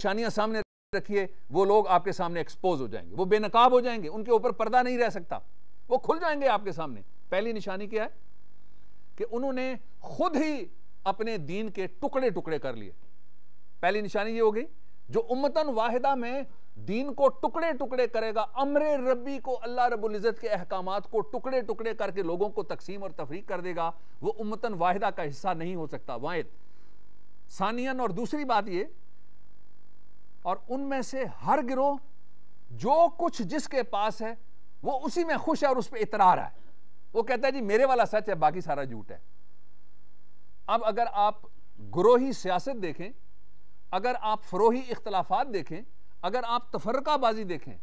نشانیاں سامنے رکھیے، وہ لوگ آپ کے سامنے ایکسپوز ہو جائیں گے، وہ بے نقاب ہو جائیں گے، ان کے اوپر پردہ نہیں رہ سکتا، وہ کھل جائیں گے آپ کے سامنے۔ پہلی نشانی کیا ہے کہ انہوں نے خود ہی اپنے دین کے ٹکڑے ٹکڑے کر لیے۔ پہلی نشانی یہ ہو گئی، جو امتن واحدہ میں دین کو ٹکڑے ٹکڑے کرے گا، امر ربی کو، اللہ رب العزت کے احکامات کو ٹکڑے ٹکڑے کر کے لوگوں کو تقسیم اور تفریق کر دے گا، وہ امتن واحدہ کا حصہ نہیں ہو سکتا، واحد۔ ثانیاً، اور دوسری بات یہ، اور ان میں سے ہر گروہ جو کچھ جس کے پاس ہے وہ اسی میں خوش ہے اور اس پہ اترا رہا ہے، وہ کہتا ہے جی میرے والا سچ ہے، باقی سارا جھوٹ ہے۔ اب اگر آپ گروہی سیاست دیکھیں، اگر آپ فروہی اختلافات دیکھیں، اگر آپ تفرقہ بازی دیکھیں،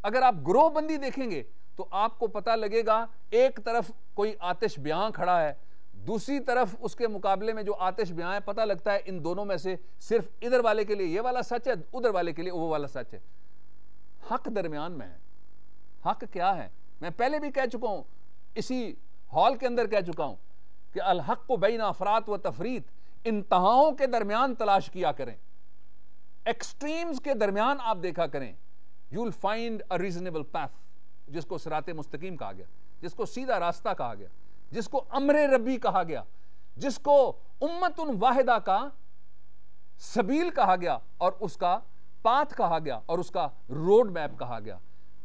اگر آپ گروہ بندی دیکھیں گے تو آپ کو پتہ لگے گا ایک طرف کوئی آتش بیاں کھڑا ہے، دوسری طرف اس کے مقابلے میں جو آتش بیاں ہے، پتہ لگتا ہے ان دونوں میں سے صرف ادھر والے کے لیے یہ والا سچ ہے، ادھر والے کے لیے وہ والا سچ ہے۔ حق درمیان میں ہے۔ حق کیا ہے؟ میں پہلے بھی کہہ چکا ہوں، اسی ہال کے اندر کہہ چکا ہوں کہ الحق بین افراط و تفریط، انتہاؤں کے درمیان تلاش کیا کریں، ایکسٹریمز کے درمیان آپ دیکھا کریں، you will find a reasonable path، جس کو صراط مستقیم کہا گیا، جس کو سیدھا راستہ کہا گیا، جس کو امر ربی کہا گیا، جس کو امت واحدہ کا سبیل کہا گیا اور اس کا پاتھ کہا گیا اور اس کا روڈ میپ کہا گیا۔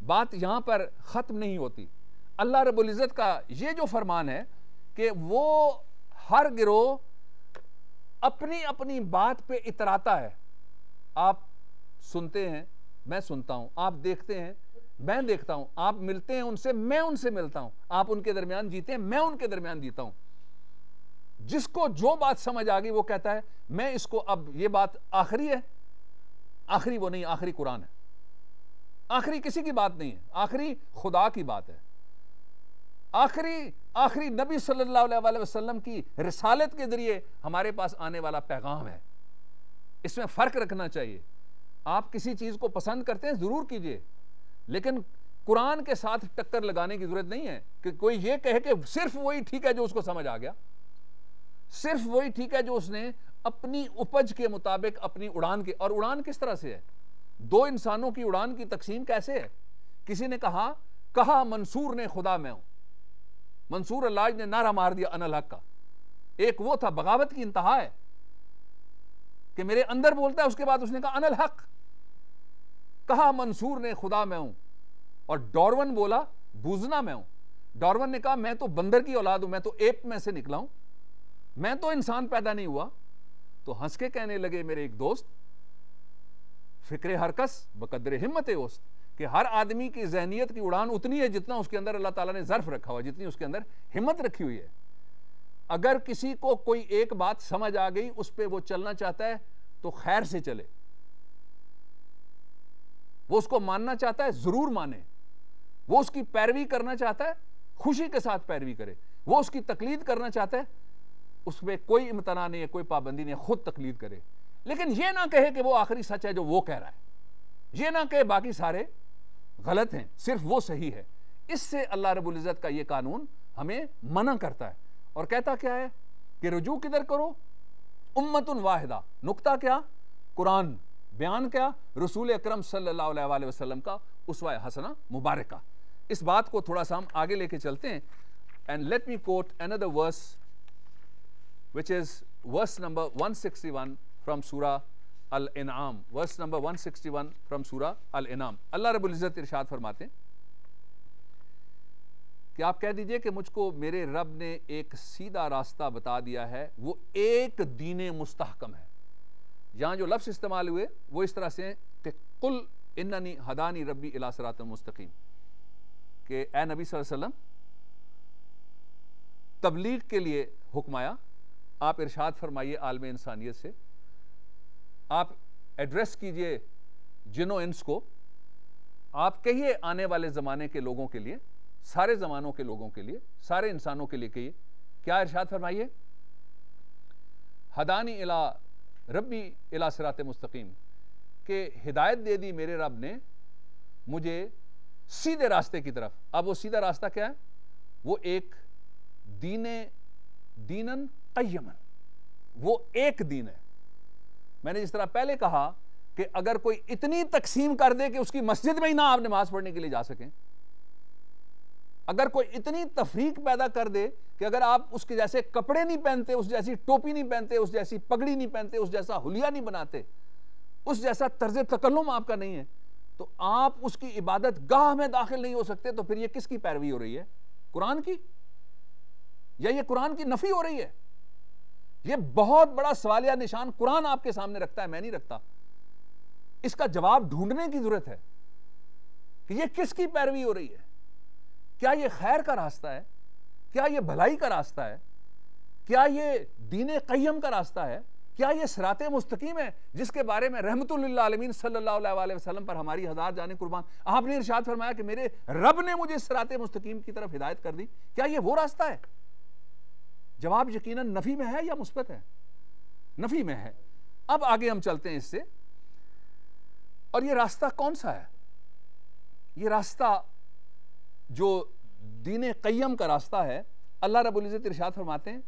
بات یہاں پر ختم نہیں ہوتی۔ اللہ رب العزت کا یہ جو فرمان ہے کہ وہ ہر گروہ اپنی اپنی بات پہ اتراتا ہے، آپ سنتے ہیں، میں سنتا ہوں، آپ دیکھتے ہیں، میں دیکھتا ہوں، آپ ملتے ہیں ان سے، میں ان سے ملتا ہوں، آپ ان کے درمیان جیتے ہیں، میں ان کے درمیان جیتا ہوں۔ جس کو جو بات سمجھ آ گئی وہ کہتا ہے میں اس کو، اب یہ بات آخری ہے، آخری وہ نہیں، آخری قرآن ہے، آخری کسی کی بات نہیں ہے، آخری خدا کی بات ہے، آخری نبی صلی اللہ علیہ وسلم کی رسالت کے ذریعے ہمارے پاس آنے والا پیغام ہے۔ اس میں فرق رکھنا چاہیے۔ آپ کسی چیز کو پسند کرتے ہیں ضرور کیجئے، لیکن قرآن کے ساتھ ٹکر لگانے کی ضرورت نہیں ہے کہ کوئی یہ کہے کہ صرف وہی ٹھیک ہے جو اس کو سمجھ آ گیا، صرف وہی ٹھیک ہے جو اس نے اپنی اپج کے مطابق اپنی اڑان کے، اور اڑان کس طرح سے ہے؟ دو انسانوں کی اڑان کی تقسیم کیسے ہے؟ کسی نے کہا منصور نے خدا میں ہوں، منصور اللہ نے نعرہ مار دیا انا الحق کا، ایک وہ تھا بغاوت کی انتہا ہے کہ میرے اندر بولتا ہے، اس کے بعد اس نے کہا انا الحق، کہا منصور نے خدا میں ہوں، اور ڈارون بولا بوزنا میں ہوں۔ ڈارون نے کہا میں تو بندر کی اولاد ہوں، میں تو ایپ میں سے نکلا ہوں، میں تو انسان پیدا نہیں ہوا۔ تو ہنس کے کہنے لگے میرے ایک دوست، فکر ہر کس بقدر ہمت اوست، کہ ہر آدمی کی ذہنیت کی اڑان اتنی ہے جتنا اس کے اندر اللہ تعالیٰ نے ظرف رکھا ہوا، جتنی اس کے اندر ہمت رکھی ہوئی ہے۔ اگر کسی کو کوئی ایک بات سمجھ آ گئی، اس پہ وہ چلنا چاہتا ہے تو خیر سے چلے، وہ اس کو ماننا چاہتا ہے ضرور مانے، وہ اس کی پیروی کرنا چاہتا ہے خوشی کے ساتھ پیروی کرے، وہ اس کی تقلید کرنا چاہتا ہے اس میں کوئی امتناع نہیں ہے، کوئی پابندی نہیں ہے، خود تقلید کرے، لیکن یہ نہ کہے کہ وہ آخری سچ ہے جو وہ کہہ رہا ہے، یہ نہ کہے باقی سارے غلط ہیں، صرف وہ صحیح ہے۔ اس سے اللہ رب العزت کا یہ قانون ہمیں منع کرتا ہے، اور کہتا کیا ہے کہ رجوع کدھر کرو؟ امت واحدہ۔ نقطہ کیا؟ قرآن۔ بیان کیا؟ رسول اکرم صلی اللہ علیہ وسلم کا اسوہ حسنہ مبارکہ۔ اس بات کو تھوڑا سا ہم آگے لے کے چلتے ہیں، and let me quote another verse which is verse number 161 from Surah Al-In'am. verse number 161 from Surah Al-In'am. اللہ رب العزت ارشاد فرماتے ہیں کہ آپ کہہ دیجئے کہ مجھ کو میرے رب نے ایک سیدھا راستہ بتا دیا ہے، وہ ایک دین مستحکم ہے۔ یہاں جو لفظ استعمال ہوئے وہ اس طرح سے ہیں کہ قل اننی ہدانی ربی الی صراط مستقیم، کہ اے نبی صلی اللہ علیہ وسلم تبلیغ کے لیے حکم آیا، آپ ارشاد فرمائیے عالم انسانیت سے، آپ ایڈریس کیجئے جن و انس کو، آپ کہیے آنے والے زمانے کے لوگوں کے لیے، سارے زمانوں کے لوگوں کے لیے، سارے انسانوں کے لیے کہیے، کیا ارشاد فرمائیے؟ ہدانی الی ربی الی صراط مستقیم، کہ ہدایت دے دی میرے رب نے مجھے سیدھے راستے کی طرف۔ اب وہ سیدھا راستہ کیا ہے؟ وہ ایک دینن قیمن، وہ ایک دین ہے۔ میں نے جس طرح پہلے کہا کہ اگر کوئی اتنی تقسیم کر دے کہ اس کی مسجد میں ہی نہ آپ نماز پڑھنے کے لیے جا سکیں، اگر کوئی اتنی تفریق پیدا کر دے کہ اگر آپ اس کے جیسے کپڑے نہیں پہنتے، اس جیسی ٹوپی نہیں پہنتے، اس جیسی پگڑی نہیں پہنتے، اس جیسا حلیہ نہیں بناتے، اس جیسا طرز تکلم آپ کا نہیں ہے، تو آپ اس کی عبادت گاہ میں داخل نہیں ہو سکتے، تو پھر یہ کس کی پیروی ہو رہی ہے؟ قرآن کی؟ یا یہ قرآن کی نفی ہو رہی ہے؟ یہ بہت بڑا سوالیہ نشان قرآن آپ کے سامنے رکھتا ہے، میں نہیں رکھتا۔ اس کا جواب ڈھونڈنے کی ضرورت ہے کہ یہ کس کی پیروی ہو رہی ہے؟ کیا یہ خیر کا راستہ ہے؟ کیا یہ بھلائی کا راستہ ہے؟ کیا یہ دین قیم کا راستہ ہے؟ کیا یہ صراط مستقیم ہے جس کے بارے میں رحمت للعالمین صلی اللہ علیہ وسلم پر ہماری ہزار جانیں قربان، آپ نے ارشاد فرمایا کہ میرے رب نے مجھے صراط مستقیم کی طرف ہدایت کر دی؟ کیا یہ وہ راستہ ہے؟ جواب یقیناً نفی میں ہے یا مثبت ہے؟ نفی میں ہے۔ اب آگے ہم چلتے ہیں اس سے، اور یہ راستہ کون سا ہے؟ یہ راستہ جو دین قیم کا راستہ ہے، اللہ رب العزت ارشاد فرماتے ہیں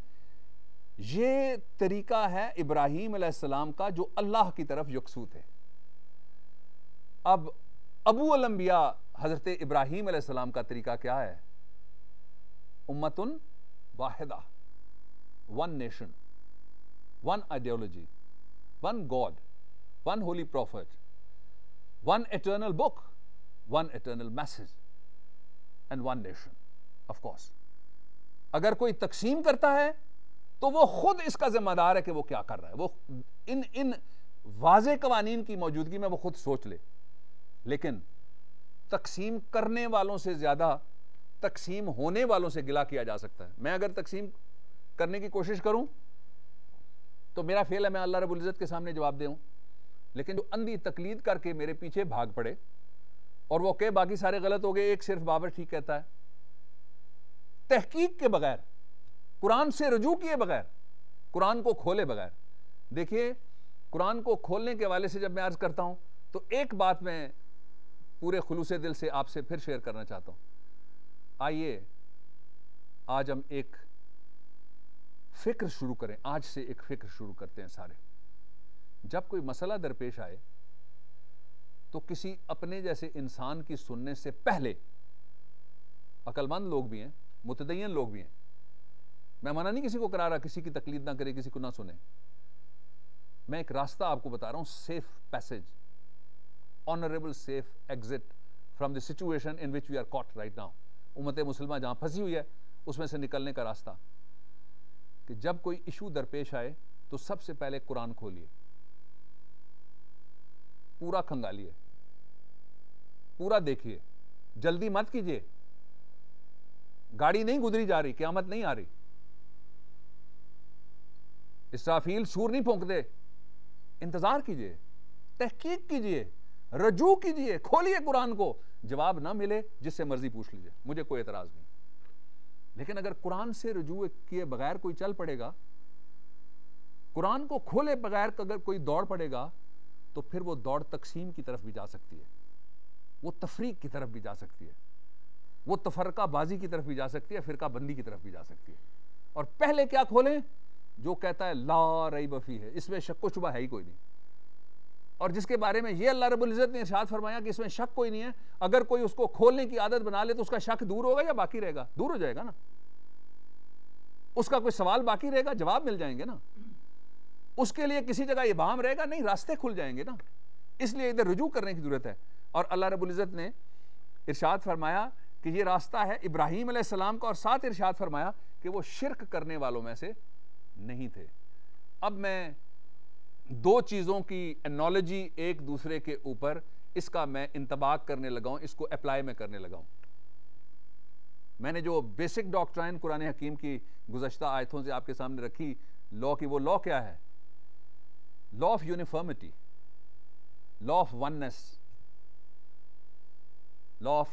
یہ طریقہ ہے ابراہیم علیہ السلام کا جو اللہ کی طرف یکسوت ہے۔ اب ابو الانبیاء حضرت ابراہیم علیہ السلام کا طریقہ کیا ہے؟ امتن واحدہ، one nation, one ideology, one God, one holy prophet, one eternal book, one eternal message and one nation. Of course اگر کوئی تقسیم کرتا ہے تو وہ خود اس کا ذمہ دار ہے کہ وہ کیا کر رہا ہے، وہ ان واضح قوانین کی موجودگی میں وہ خود سوچ لے، لیکن تقسیم کرنے والوں سے زیادہ تقسیم ہونے والوں سے گلہ کیا جا سکتا ہے۔ میں اگر تقسیم کرنے کی کوشش کروں تو میرا فعل ہے میں اللہ رب العزت کے سامنے جواب دے ہوں، لیکن جو اندھی تقلید کر کے میرے پیچھے بھاگ پڑے اور وہ کہ باقی سارے غلط ہو گئے، ایک صرف بابر ٹھیک کہتا ہے، تحقیق کے بغیر، قرآن سے رجوع کیے بغیر، قرآن کو کھولے بغیر۔ دیکھیے قرآن کو کھولنے کے حوالے سے جب میں عرض کرتا ہوں تو ایک بات میں پورے خلوص دل سے آپ سے پھر شیئر کرنا چاہتا ہوں۔ آئیے آج ہم ایک فکر شروع کریں، آج سے ایک فکر شروع کرتے ہیں سارے۔ جب کوئی مسئلہ درپیش آئے تو کسی اپنے جیسے انسان کی سننے سے پہلے، عقل مند لوگ بھی ہیں، متدین لوگ بھی ہیں، میں منع نہیں کسی کو کرا رہا کسی کی تقلید نہ کرے، کسی کو نہ سنے، میں ایک راستہ آپ کو بتا رہا ہوں، safe passage, honourable safe exit from the situation in which we are caught right now. امت مسلمہ جہاں پھنسی ہوئی ہے اس میں سے نکلنے کا راستہ، کہ جب کوئی ایشو درپیش آئے تو سب سے پہلے قرآن کھولیے، پورا کھنگالیے، پورا دیکھیے، جلدی مت کیجیے، گاڑی نہیں گزری جا رہی، قیامت نہیں آ رہی، اسرافیل سور نہیں پھونک دے، انتظار کیجئے، تحقیق کیجئے، رجوع کیجئے، کھولیے قرآن کو، جواب نہ ملے جس سے مرضی پوچھ لیجئے، مجھے کوئی اعتراض نہیں، لیکن اگر قرآن سے رجوع کیے بغیر کوئی چل پڑے گا، قرآن کو کھولے بغیر اگر کوئی دوڑ پڑے گا تو پھر وہ دوڑ تقسیم کی طرف بھی جا سکتی ہے، وہ تفریق کی طرف بھی جا سکتی ہے، وہ تفرقہ بازی کی طرف بھی جا سکتی ہے، فرقہ بندی کی طرف بھی جا سکتی ہے۔ اور پہلے کیا کھولیں؟ جو کہتا ہے لا ریب فیہ ہے، اس میں شک و شبہ ہے ہی کوئی نہیں، اور جس کے بارے میں یہ اللہ رب العزت نے ارشاد فرمایا کہ اس میں شک کوئی نہیں ہے، اگر کوئی اس کو کھولنے کی عادت بنا لے تو اس کا شک دور ہوگا یا باقی رہے گا؟ دور ہو جائے گا نا، اس کا کوئی سوال باقی رہے گا، جواب مل جائیں گے نا، اس کے لیے کسی جگہ ابہام رہے گا نہیں، راستے کھل جائیں گے نا، اس لیے ادھر رجوع کرنے کی ضرورت ہے۔ اور اللہ رب العزت نے ارشاد فرمایا کہ یہ راستہ ہے ابراہیم علیہ السلام کا، اور ساتھ ارشاد فرمایا کہ وہ شرک کرنے والوں میں سے نہیں تھے۔ اب میں دو چیزوں کی انالوجی ایک دوسرے کے اوپر، اس کا میں انطباق کرنے لگا ہوں، اس کو اپلائی میں کرنے لگا ہوں۔ میں نے جو بیسک ڈاکٹرائن قرآن حکیم کی گزشتہ آیتوں سے آپ کے سامنے رکھی، لا کی، وہ لا کیا ہے؟ Law of uniformity, law of oneness, law of